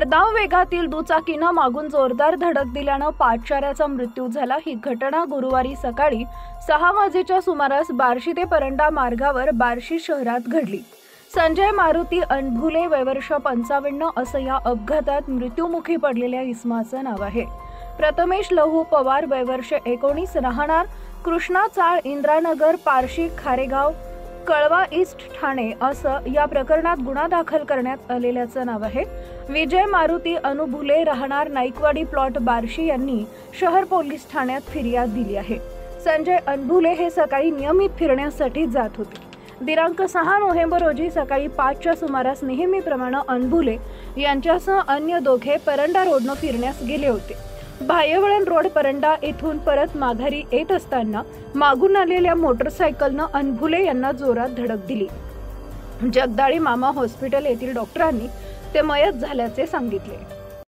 भरधाव वेगातील दुचाकीनं मागून जोरदार धडक दिल्यानं पादचाऱ्याचा मृत्यू झाला। ही घटना गुरुवारी सकाळी 6 वाजेच्या सुमारास बार्शी ते परंडा मार्गावर बार्शी शहरात घडली। संजय मारुती अनभुले वय वर्ष 55 असं या अपघातात मृत्युमुखी पडलेल्या इसमाचं नाव आहे। प्रथमेश लहू पवार वय वर्ष 19 राहणार कृष्णा चाळ इंद्रानगर पारशी खारेगाव कळवा ईस्ट ठाणे असं या प्रकरणात गुन्हा दाखल करण्यात आलेल्याचं नाव आहे। विजय मारुती अनुभुले राहणार नाईकवाडी प्लॉट बार्शी यांनी शहर पोलीस ठाण्यात फिर्याद दिली आहे। संजय अनभुले हे सकाळी नियमित फिरण्यासाठी जात होते। दिनांक 6 नोव्हेंबर रोजी सकाळी 5च्या सुमारास नेहमीप्रमाणे अनभुले यांच्यासह अन्य दोघे परंडा रोडनं फिरण्यास गेले होते। बाह्यवळण रोड परंडा येथून परत माघारी येत असताना मागून आलेल्या मोटरसायकलनं अनभुले यांना जोरात धडक दिली। जगदाळी मामा हॉस्पिटल येथील डॉक्टरांनी ते मयत झाल्याचे सांगितले।